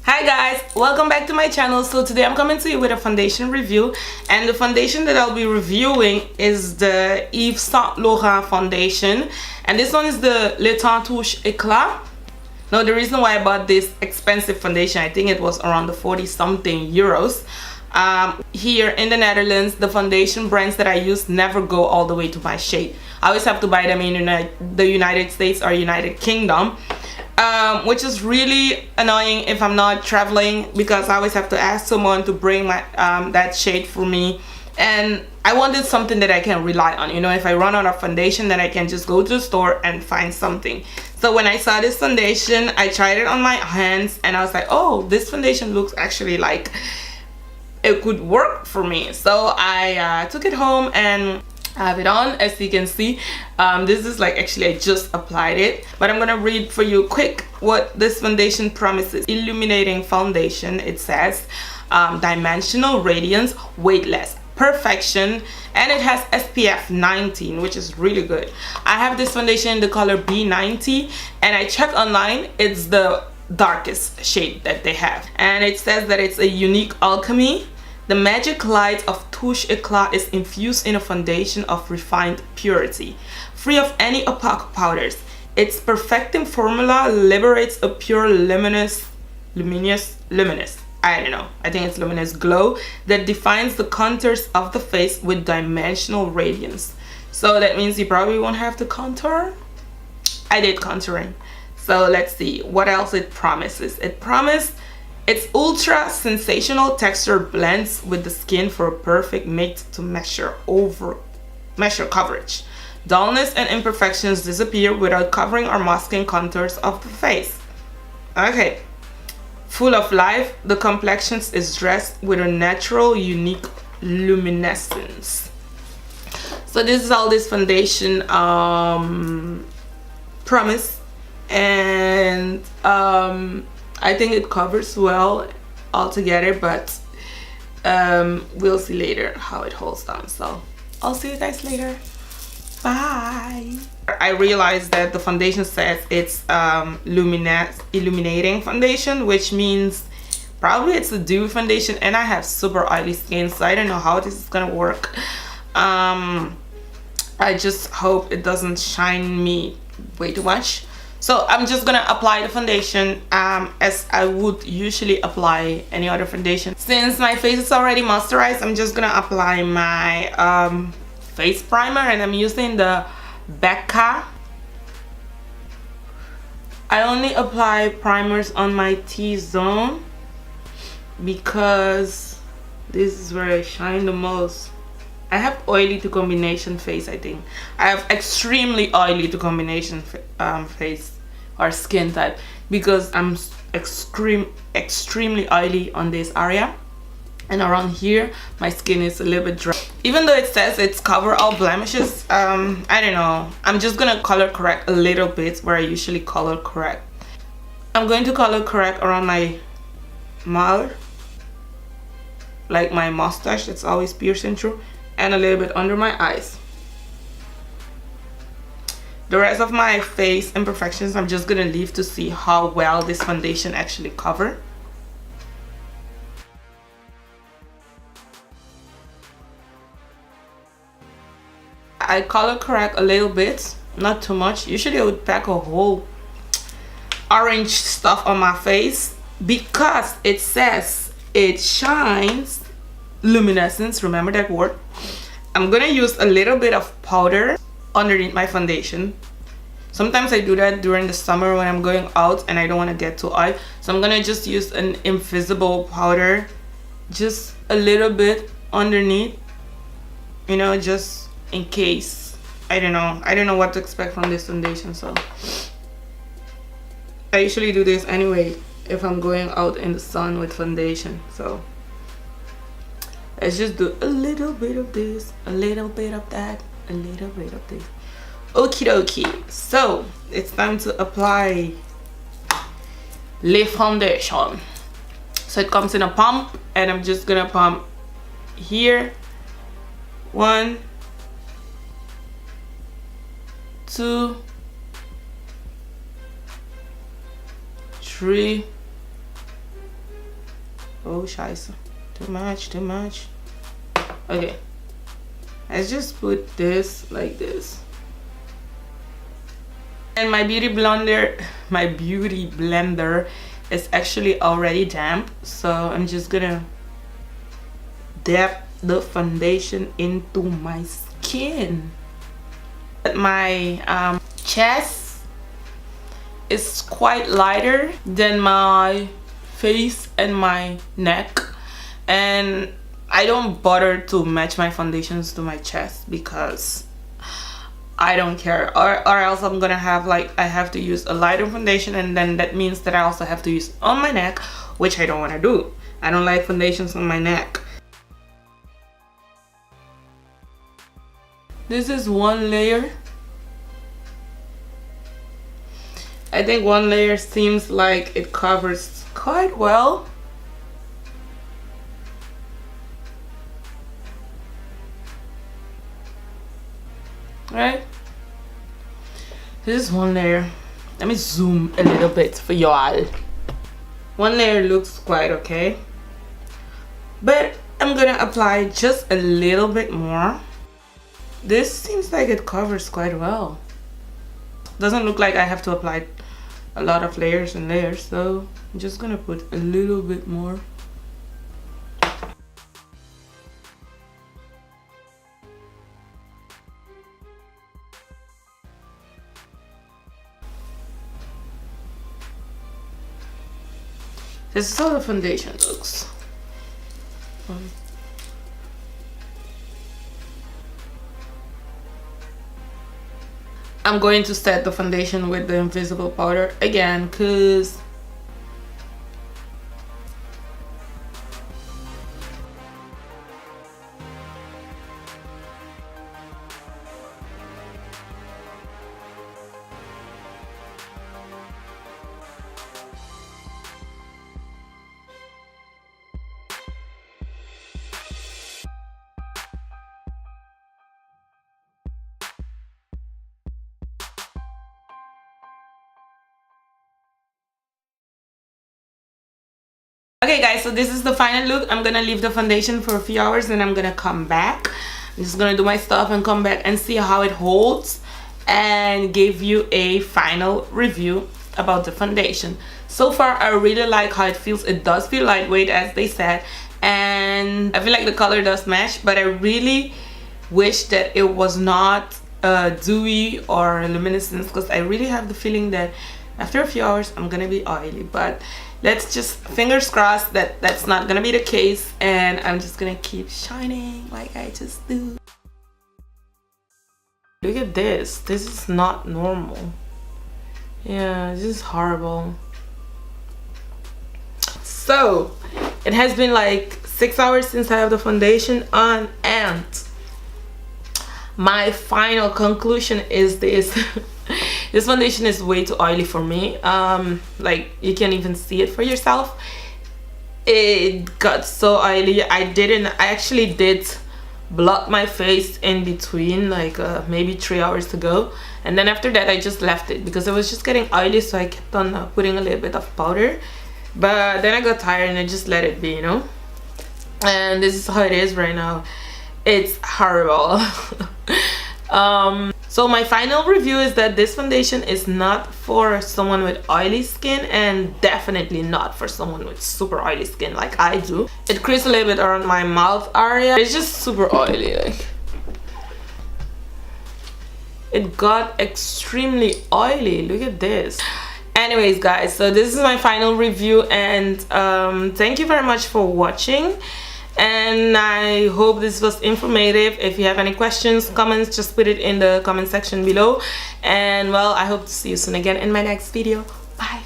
Hi guys, welcome back to my channel. So today I'm coming to you with a foundation review, and the foundation that I'll be reviewing is the Yves Saint Laurent foundation, and this one is the Touche Eclat. Now the reason why I bought this expensive foundation, I think it was around the 40 something euros. Here in the Netherlands, the foundation brands that I use never go all the way to my shade. I always have to buy them in the United States or United Kingdom, which is really annoying if I'm not traveling, because I always have to ask someone to bring my that shade for me, and I wanted something that I can rely on. You know, if I run out of foundation, then I can just go to the store and find something. So when I saw this foundation, I tried it on my hands and I was like, oh, this foundation looks actually like it could work for me. So I took it home and I have it on. As you can see, this is like, actually I just applied it, but I'm gonna read for you quick what this foundation promises. Illuminating foundation, it says, dimensional radiance, weightless, perfection, and it has SPF 19, which is really good. I have this foundation in the color B90, and I checked online, it's the darkest shade that they have, and it says that it's a unique alchemy. The magic light of Touche Eclat is infused in a foundation of refined purity, free of any opaque powders. Its perfecting formula liberates a pure luminous, I don't know, I think it's luminous glow that defines the contours of the face with dimensional radiance. So that means you probably won't have to contour. I did contouring. So let's see what else it promises. It promised its ultra sensational texture blends with the skin for a perfect mate to measure coverage. Dullness and imperfections disappear without covering or masking contours of the face. Okay. Full of life, the complexion is dressed with a natural, unique luminescence. So this is all this foundation promise, and I think it covers well altogether, but we'll see later how it holds down. So I'll see you guys later. Bye. I realized that the foundation says it's illuminating foundation, which means probably it's a dewy foundation, and I have super oily skin, so I don't know how this is gonna work. I just hope it doesn't shine me way too much. So I'm just gonna apply the foundation as I would usually apply any other foundation. Since my face is already moisturized, I'm just gonna apply my face primer, and I'm using the Becca. I only apply primers on my T-zone because this is where I shine the most. I have oily to combination face, I think. I have extremely oily to combination face or skin type, because I'm extremely oily on this area, and around here my skin is a little bit dry. Even though it says it's cover all blemishes, I don't know, I'm just gonna color correct a little bit where I usually color correct. I'm going to color correct around my mouth, like my mustache that's always piercing through, and a little bit under my eyes. The rest of my face imperfections I'm just gonna leave to see how well this foundation actually covers. I color correct a little bit, not too much. Usually I would pack a whole orange stuff on my face, because it says it shines luminescence, remember that word. I'm gonna use a little bit of powder underneath my foundation. Sometimes I do that during the summer when I'm going out and I don't want to get too oily, so I'm gonna just use an invisible powder, just a little bit underneath, you know, just in case. I don't know what to expect from this foundation, so I usually do this anyway if I'm going out in the sun with foundation. So let's just do a little bit of this, a little bit of that, a little bit of this. Okie dokie. So it's time to apply the foundation. So it comes in a pump, and I'm just gonna pump here. 1, 2, 3, Oh, scheiße. Too much, too much. Okay. Let's just put this like this. And my beauty blender is actually already damp, so I'm just gonna dab the foundation into my skin. My chest is quite lighter than my face and my neck, and I don't bother to match my foundations to my chest because I don't care, or else I'm gonna have like, I have to use a lighter foundation, and then that means that I also have to use on my neck, which I don't want to do. I don't like foundations on my neck. This is one layer. I think one layer seems like it covers quite well. Right, this is one layer. Let me zoom a little bit for y'all. One layer looks quite okay, but I'm gonna apply just a little bit more. This seems like it covers quite well. Doesn't look like I have to apply a lot of layers and layers, so I'm just gonna put a little bit more. This is how the foundation looks. I'm going to set the foundation with the invisible powder again, because okay guys, so this is the final look. I'm gonna leave the foundation for a few hours and I'm gonna come back. I'm just gonna do my stuff and come back and see how it holds and give you a final review about the foundation. So far I really like how it feels. It does feel lightweight, as they said, and I feel like the color does match, but I really wish that it was not dewy or luminescence, because I really have the feeling that after a few hours I'm gonna be oily. But let's just fingers crossed that that's not gonna be the case, and I'm just gonna keep shining like I just do. Look at this. This is not normal. Yeah, this is horrible. So it has been like 6 hours since I have the foundation on, and my final conclusion is this. This foundation is way too oily for me. Like, you can even see it for yourself. It got so oily. I actually did block my face in between, like maybe 3 hours to go, and then after that I just left it because it was just getting oily, so I kept on putting a little bit of powder, but then I got tired and I just let it be, you know. And this is how it is right now. It's horrible. So my final review is that this foundation is not for someone with oily skin, and definitely not for someone with super oily skin like I do. It creases a little bit around my mouth area. It's just super oily. Like, it got extremely oily. Look at this. Anyways guys, so this is my final review, and thank you very much for watching. And I hope this was informative. If you have any questions, comments, just put it in the comment section below. And well, I hope to see you soon again in my next video. Bye.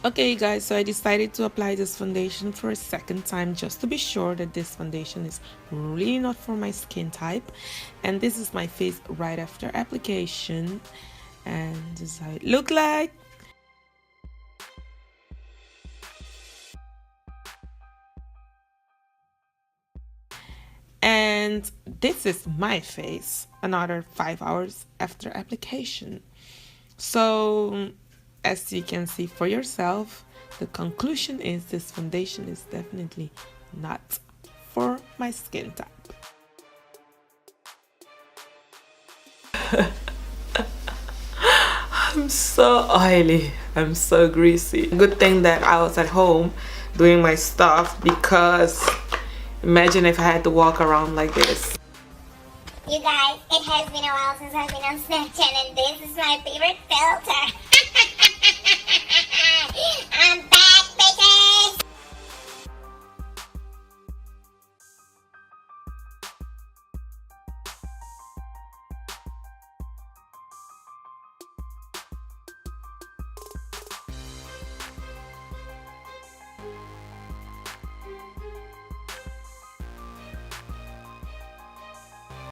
Okay guys, so I decided to apply this foundation for a second time, just to be sure that this foundation is really not for my skin type. And this is my face right after application, and this is how it looked like. And And this is my face another 5 hours after application. So as you can see for yourself, the conclusion is this foundation is definitely not for my skin type. I'm so oily, I'm so greasy. Good thing that I was at home doing my stuff, because imagine if I had to walk around like this. You guys, it has been a while since I've been on Snapchat, and this is my favorite filter. I'm